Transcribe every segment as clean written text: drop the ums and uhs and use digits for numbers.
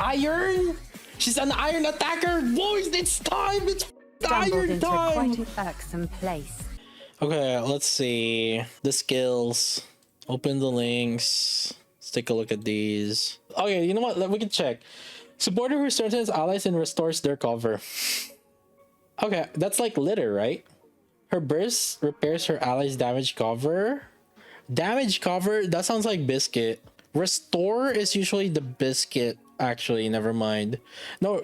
iron. She's an iron attacker. Boys, it's time. It's iron into time. quite an irksome place. Okay, let's see the skills. Open the links. Let's take a look at these. Okay, you know what? We can check. Supporter who strengthens allies and restores their cover. Okay, that's like litter, right? Her burst repairs her allies' damage cover. Damage cover? That sounds like biscuit. Restore is usually the biscuit. Actually, never mind. No,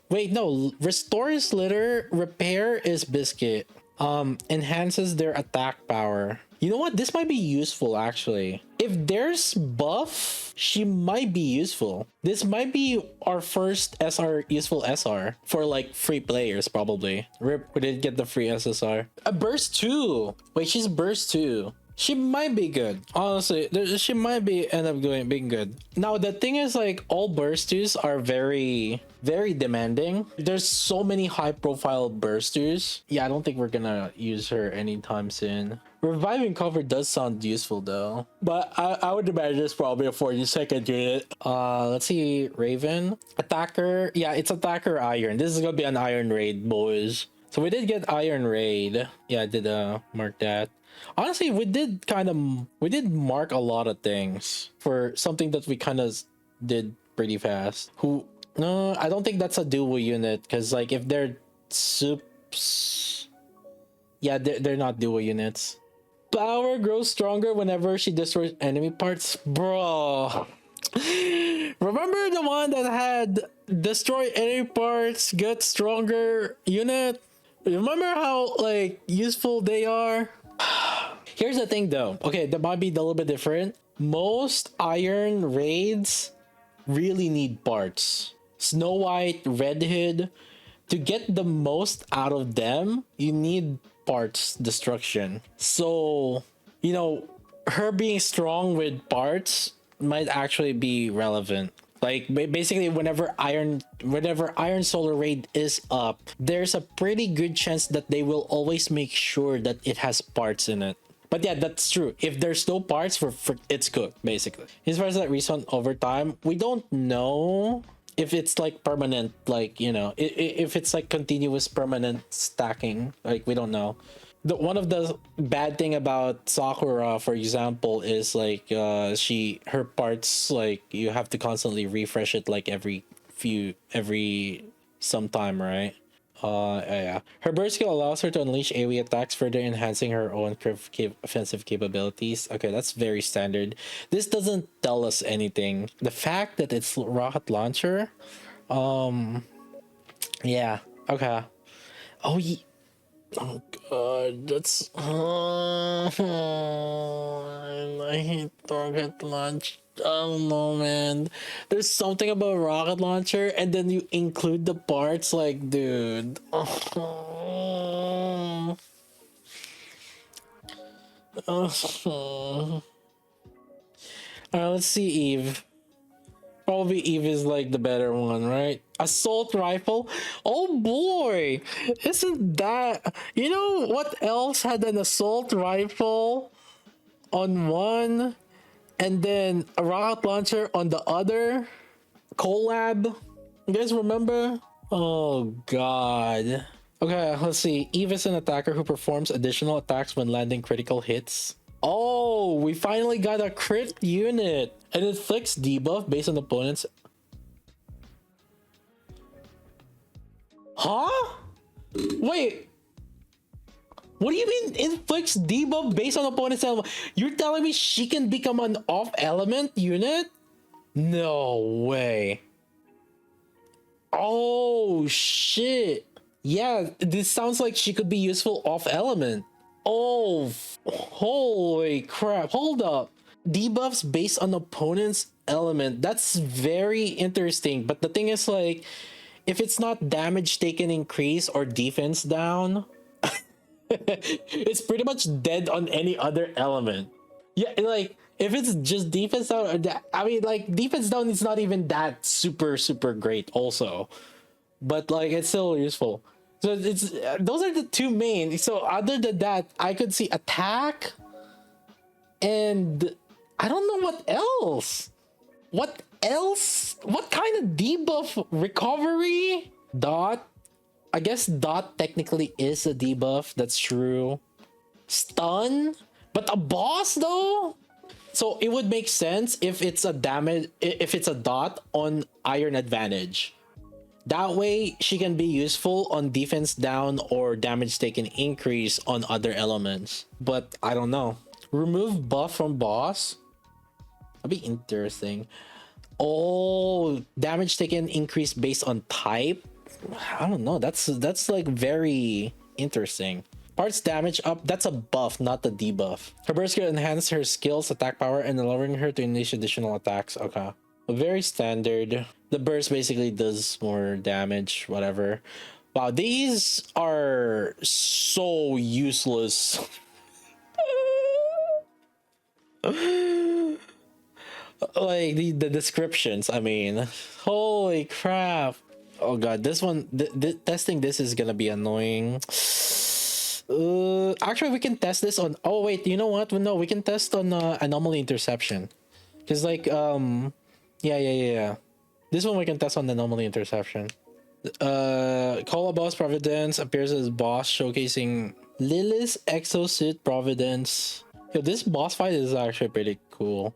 wait, no. Restore is litter. Repair is biscuit. Enhances their attack power. You know what? This might be useful actually. If there's buff, she might be useful. This might be our first SR useful SR for like free players probably. Rip, we did get the free SSR. A burst 2. Wait, she's burst 2. She might be good. Honestly, she might end up being good. Now the thing is, like, all burst 2s are very demanding. There's so many high profile burst 2s. Yeah, I don't think we're gonna use her anytime soon. Reviving cover does sound useful though, but I would imagine it's probably a 40-second unit. Let's see. Raven attacker. Yeah, it's attacker iron. This is gonna be an iron raid, boys. So we did get iron raid. Yeah, I did mark that. Honestly, we did mark a lot of things for something that we kind of did pretty fast. No, I don't think that's a dual unit, because like if they're soups, yeah, they're not dual units. Power grows stronger whenever she destroys enemy parts. Bro, remember the one that had destroy enemy parts, get stronger unit? Remember how like useful they are? Here's the thing though. Okay, that might be a little bit different. Most iron raids really need parts. Snow White, Red Hood, to get the most out of them, you need parts destruction. So, you know, her being strong with parts might actually be relevant. Like basically whenever iron solar raid is up, there's a pretty good chance that they will always make sure that it has parts in it. But yeah, that's true. If there's no parts for it's cooked basically. As far as that respawn over time, we don't know if it's like permanent, like, you know, if it's like continuous permanent stacking. Like, we don't know. One of the bad thing about Sakura, for example, is like her parts, like, you have to constantly refresh it like every sometime, right? Yeah. Her burst skill allows her to unleash AoE attacks, further enhancing her own offensive capabilities. Okay, that's very standard. This doesn't tell us anything. The fact that it's rocket launcher, yeah, okay. Oh, oh god, that's I hate rocket launch. I don't know, man. There's something about rocket launcher, and then you include the parts, like, dude. Alright, let's see Eve. Probably Eve is like the better one, right? Assault rifle. Oh boy, isn't that, you know what else had an assault rifle on one and then a rocket launcher on the other? Collab. You guys remember? Oh god. Okay, let's see. Eve is an attacker who performs additional attacks when landing critical hits. Oh, we finally got a crit unit. And it inflicts debuff based on opponents. Huh? Wait. What do you mean inflicts debuff based on opponent's element? You're telling me she can become an off element unit? No way. Oh shit. Yeah, this sounds like she could be useful off element. Oh, holy crap. Hold up. Debuffs based on opponent's element. That's very interesting. But the thing is, like, if it's not damage taken increase or defense down, it's pretty much dead on any other element. Yeah, like, if it's just defense down, I mean, like, defense down is not even that super great also. But, like, it's still useful. So it's those are the two main. So other than that, I could see attack, and I don't know what else. What else? What kind of debuff? Recovery? Dot? I guess dot technically is a debuff. That's true. Stun? But a boss though? So it would make sense if it's a damage, if it's a dot on iron advantage. That way she can be useful on defense down or damage taken increase on other elements. But I don't know. Remove buff from boss? That'd be interesting. Oh, damage taken increase based on type? I don't know. That's like very interesting. Parts damage up, that's a buff, not the debuff. Her burst can enhance her skills, attack power, and allowing her to initiate additional attacks. Okay. Very standard. The burst basically does more damage, whatever. Wow, these are so useless. Like the descriptions, I mean. Holy crap. Oh god, this one, testing this is gonna be annoying. Actually, we can test this on. Oh wait, you know what? No, we can test on anomaly interception, because like yeah. This one we can test on anomaly interception. Call a boss Providence appears as boss, showcasing Lilith's exosuit Providence. Yo, this boss fight is actually pretty cool.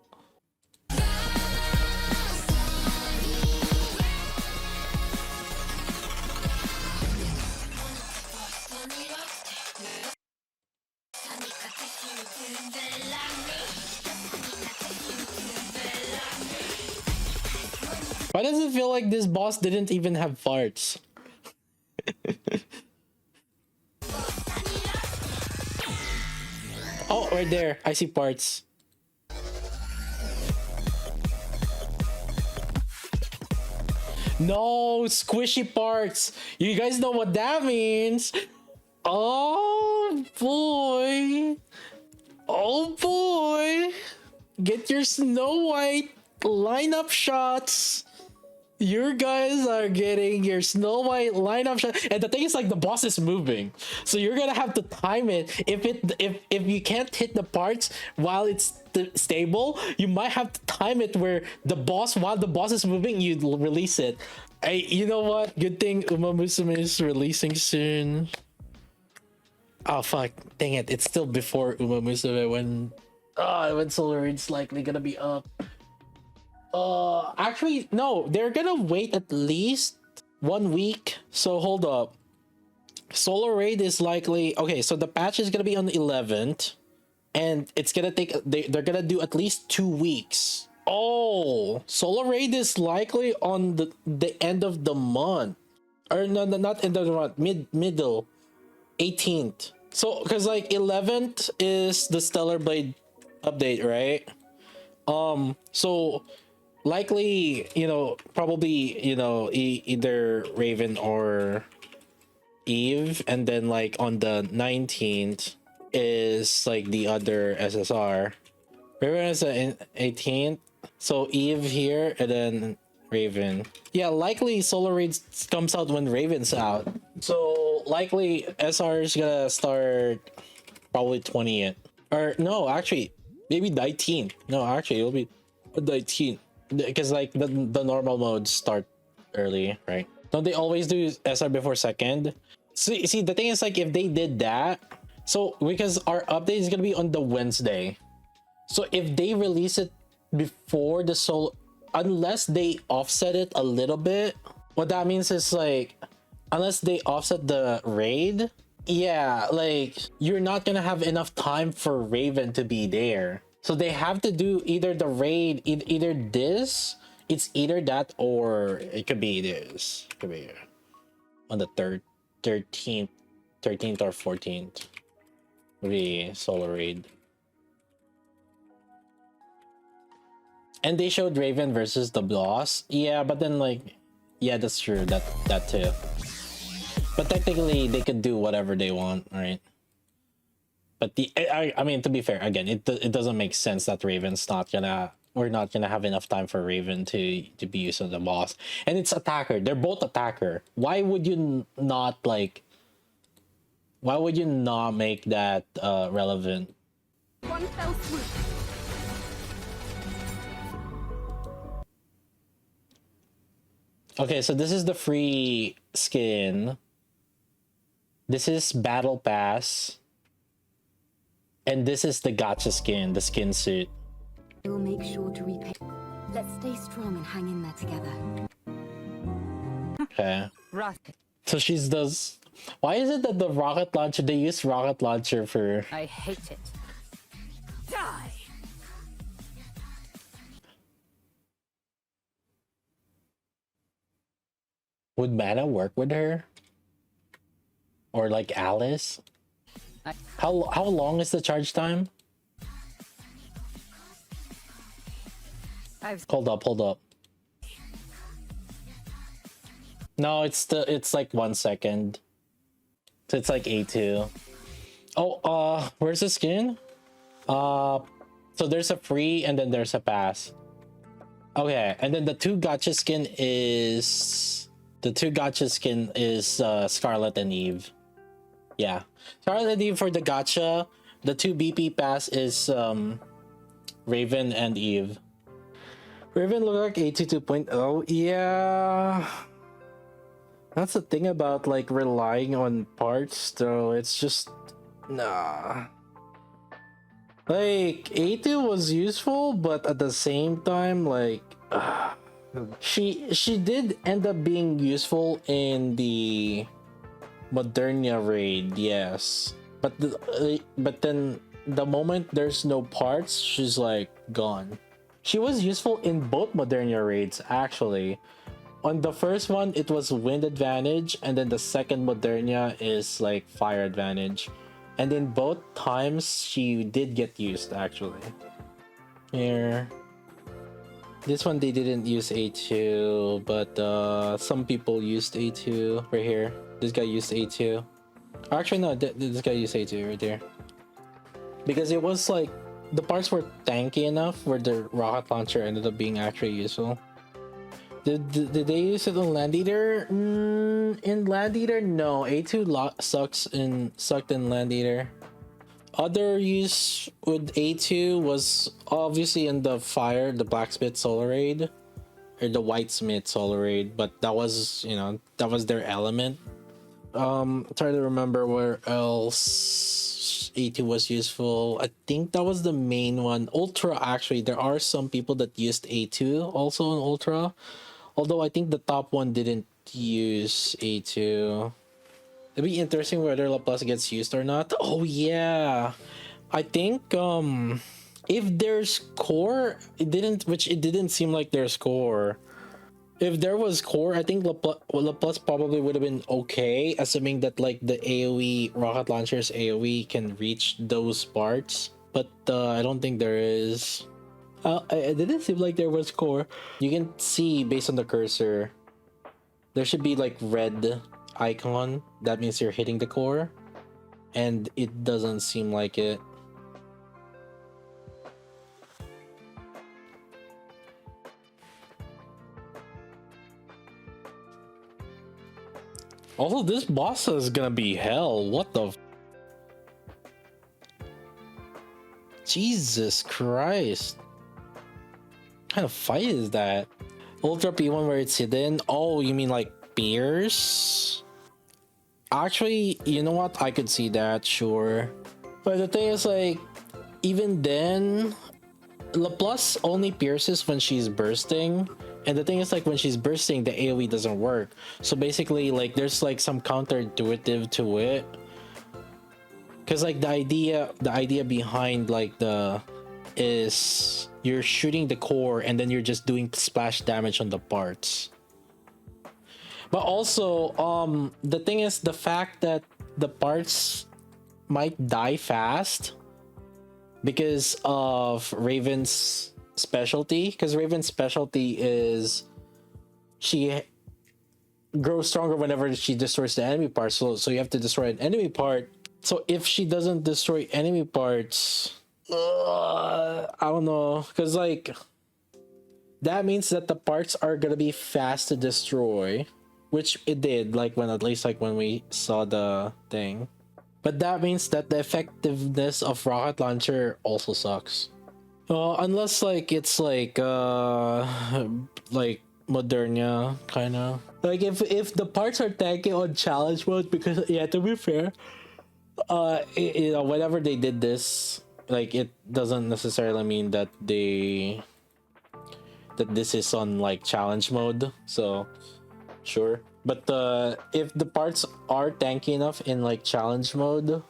Why does it feel like this boss didn't even have farts? Oh, right there. I see parts. No, squishy parts. You guys know what that means. Oh boy. Oh boy. Get your Snow White lineup shots. You guys are getting your Snow White lineup shot, and the thing is, like, the boss is moving, so you're gonna have to time it. If you can't hit the parts while it's stable, you might have to time it where the boss, while the boss is moving, you release it. Hey, you know what? Good thing Uma Musume is releasing soon. Oh fuck! Dang it! It's still before Uma Musume when Solar Raid's likely gonna be up. Actually, no, they're gonna wait at least 1 week. So hold up. Solar Raid is likely okay. So the patch is gonna be on the 11th, and it's gonna take. They're gonna do at least 2 weeks. Oh, Solar Raid is likely on the end of the month, or no, not end of the month. Middle, 18th. So because like 11th is the Stellar Blade update, right? So likely, probably, either Raven or Eve, and then like on the 19th is like the other SSR. Raven is the 18th, so Eve here, and then Raven. Yeah, likely Solar Raid comes out when Raven's out, so likely SR is gonna start probably 20th, or no, actually maybe 19th. No, actually it'll be 19th. Because like the normal modes start early, right? Don't they always do SR before second? See, the thing is, like, if they did that, so because our update is gonna be on the Wednesday, so if they release it before the unless they offset it a little bit, what that means is like, unless they offset the raid, yeah, like you're not gonna have enough time for Raven to be there. So they have to do either the raid, either this, it's either that, or it could be this. It could be on the 13th or 14th. Would be Solar Raid. And they showed Raven versus the boss. Yeah, but then like, yeah, that's true. That too. But technically, they could do whatever they want, right? But I mean, to be fair, again, it doesn't make sense that Raven's we're not gonna have enough time for Raven to be used as the boss. And it's attacker. They're both attacker. Why would you not make that relevant? One fell swoop. Okay, so this is the free skin. This is battle pass. And this is the gacha skin, the skin suit. We'll make sure to repay. Let's stay strong and hang in there together. Okay. Rust. So she's does. Why is it that the rocket launcher, they use rocket launcher for... I hate it. Die! Would Mana work with her? Or like Alice? How long is the charge time? Hold up. No, it's like 1 second. So it's like A2. Oh, where's the skin? So there's a free and then there's a pass. Okay, and then the two gacha skin is Scarlet and Eve. Yeah. Scarlet and Eve for the gacha. The two BP pass is Raven and Eve. Raven look like A2 2.0. Yeah. That's the thing about like relying on parts though. It's just nah. Like A2 was useful, but at the same time, like she did end up being useful in the Modernia raid, yes. But then the moment there's no parts, she's like gone. She was useful in both Modernia raids actually. On the first one, it was wind advantage, and then the second Modernia is like fire advantage. And in both times, she did get used actually. Here. This one they didn't use A2, but some people used A2 right here. This guy used A2. Actually, no, this guy used A2 right there. Because it was like, the parts were tanky enough where the rocket launcher ended up being actually useful. Did they use it on Land Eater? In Land Eater, no. A2 sucked in Land Eater. Other use with A2 was obviously in the fire, the blacksmith solar raid, or the whitesmith solar raid, but that was, you know, that was their element. Try to remember where else A2 was useful. I think that was the main one. Ultra, actually, there are some people that used A2 also in Ultra, although I think the top one didn't use A2. It'd be interesting whether Laplace gets used or not. Oh yeah, I think if there's core, it didn't seem like there's core. If there was core, I think Laplace probably would have been okay, assuming that like the AoE rocket launcher's AoE can reach those parts. But I don't think there is. It didn't seem like there was core. You can see based on the cursor, there should be like red icon. That means you're hitting the core, and it doesn't seem like it. Also, this boss is gonna be hell. What the Jesus Christ, what kind of fight is that? Ultra P1 where it's hidden. Oh, you mean like Pierce? Actually, you know what? I could see that, sure. But the thing is, like, even then, Laplace only pierces when she's bursting. And the thing is, like, when she's bursting, the AoE doesn't work. So basically, like, there's like some counterintuitive to it. Cause like the idea behind like is you're shooting the core and then you're just doing splash damage on the parts. But also, the thing is, the fact that the parts might die fast because of Raven's specialty. Because Raven's specialty is she grows stronger whenever she destroys the enemy part. So you have to destroy an enemy part. So if she doesn't destroy enemy parts, I don't know. Because like, that means that the parts are gonna be fast to destroy. Which it did, like when at least like when we saw the thing. But that means that the effectiveness of rocket launcher also sucks. Unless like it's like Modernia, kind of. Like if the parts are tanky on challenge mode, because yeah, to be fair, you know, whenever they did this, like it doesn't necessarily mean that this is on like challenge mode. So sure, but if the parts are tanky enough in like challenge mode,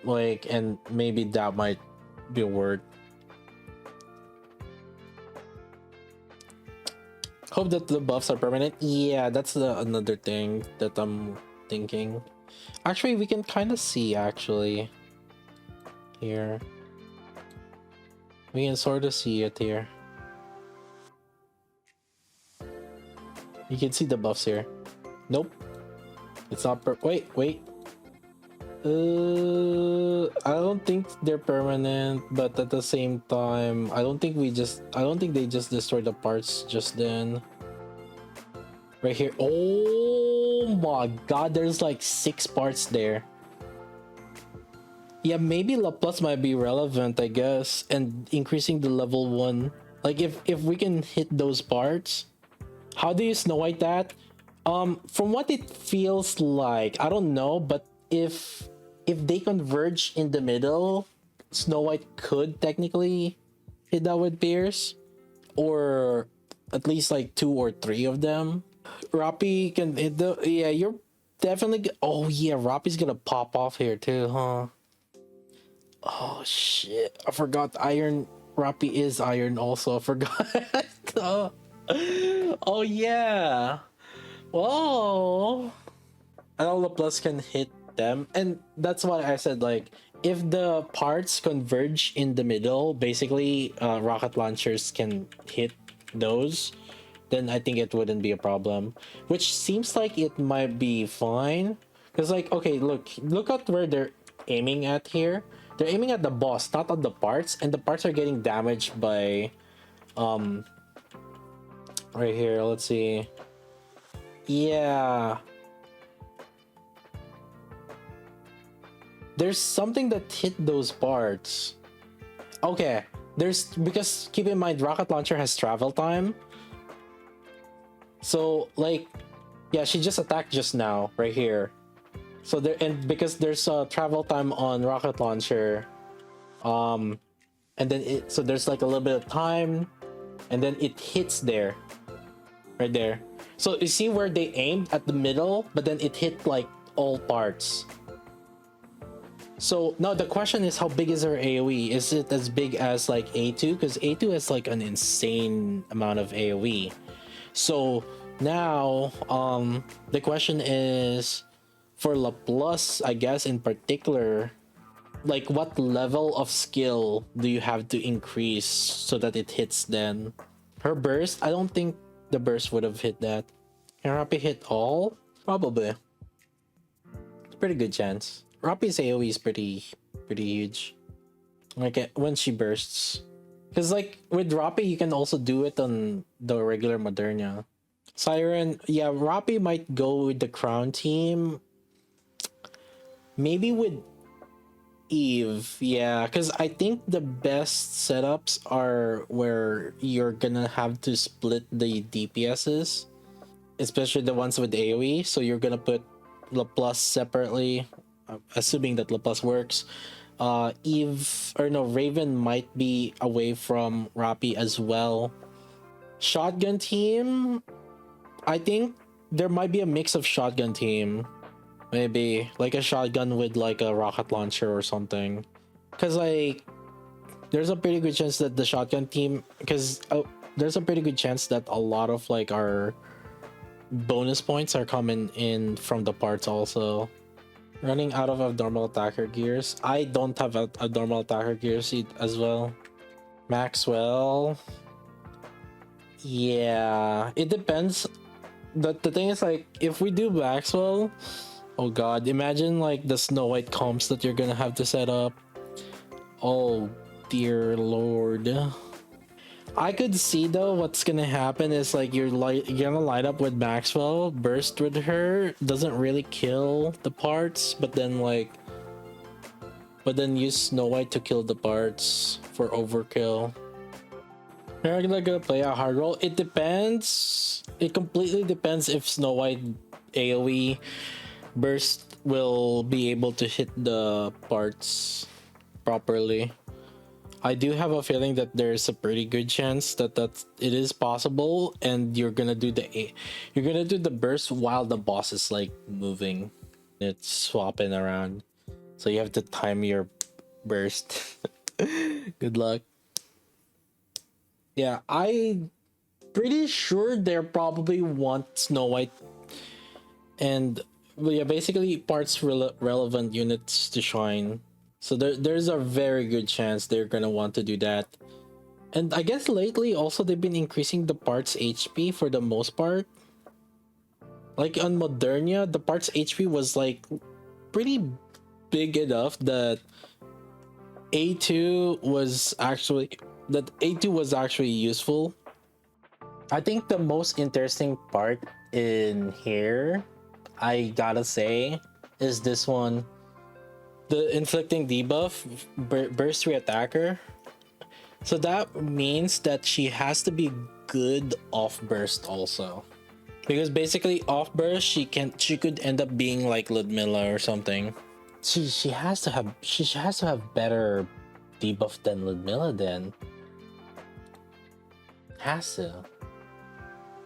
like, and maybe that might be worth. Hope that the buffs are permanent. Yeah, that's another thing that I'm thinking. Actually, we can kind of see actually here. We can sort of see it here. You can see the buffs here. Nope, it's not wait. I don't think they're permanent, but at the same time, I don't think they just destroyed the parts just then. Right here. Oh my god, there's like 6 parts there. Yeah, maybe La Plus might be relevant, I guess, and increasing the level 1. Like if we can hit those parts. How do you Snow White that? From what it feels like, I don't know, but if they converge in the middle, Snow White could technically hit that with Pierce, or at least like 2 or 3 of them. Rapi can hit the, yeah, you're definitely, oh yeah, Rapi's gonna pop off here too, huh? Oh shit, I forgot Iron. Rapi is Iron also, I forgot. Oh yeah. Whoa. And all the plus can hit them, and that's why I said, like, if the parts converge in the middle, basically rocket launchers can hit those, then I think it wouldn't be a problem, which seems like it might be fine, because like, okay, look at where they're aiming at here. They're aiming at the boss, not at the parts, and the parts are getting damaged by right here, let's see. Yeah, there's something that hit those parts. Okay, because keep in mind, rocket launcher has travel time. So like, yeah, she just attacked just now right here. So there, and because there's a travel time on rocket launcher, and then so there's like a little bit of time, and then it hits there, right there. So you see where they aimed at the middle, but then it hit like all parts. So now the question is, how big is her AoE? Is it as big as like A2? Because A2 has like an insane amount of AoE. So now the question is, for La Plus, I guess in particular, like what level of skill do you have to increase so that it hits then? Her burst, I don't think the burst would have hit that. Can Rapi hit all? Probably. It's a pretty good chance. Rapi's AoE is pretty huge. Like when she bursts. Because like with Rapi, you can also do it on the regular Modernia. Siren, yeah, Rapi might go with the crown team. Maybe with Eve, yeah, because I think the best setups are where you're gonna have to split the DPSs, especially the ones with AoE. So you're gonna put La Plus separately, assuming that La Plus works. Eve, or no, Raven might be away from Rapi as well. Shotgun team, I think there might be a mix of shotgun team. Maybe like a shotgun with like a rocket launcher or something. Because like there's a pretty good chance that the shotgun team, because there's a pretty good chance that a lot of like our bonus points are coming in from the parts also. Running out of abnormal attacker gears. I don't have abnormal attacker gears as well. Maxwell. Yeah, it depends. The thing is, like, if we do Maxwell, oh god, imagine like the Snow White comps that you're gonna have to set up. Oh dear lord. I could see though what's gonna happen is like you're gonna line up with Maxwell, burst with her, doesn't really kill the parts, but then use Snow White to kill the parts for overkill. They're gonna play a hard role. It depends. It completely depends if Snow White AoE burst will be able to hit the parts properly. I do have a feeling that there's a pretty good chance that it is possible, and you're gonna do the burst while the boss is like moving. It's swapping around, so you have to time your burst. Good luck. Yeah, I pretty sure they probably want Snow White and, well, yeah, basically parts relevant units to shine. So there's a very good chance they're gonna want to do that. And I guess lately also they've been increasing the parts HP for the most part. Like on Modernia, the parts HP was like pretty big enough that A2 was actually useful. I think the most interesting part in here, I gotta say, is this one. The inflicting debuff, burst re-attacker. So that means that she has to be good off burst also. Because basically off burst she could end up being like Ludmilla or something. She has to have better debuff than Ludmilla then. Has to.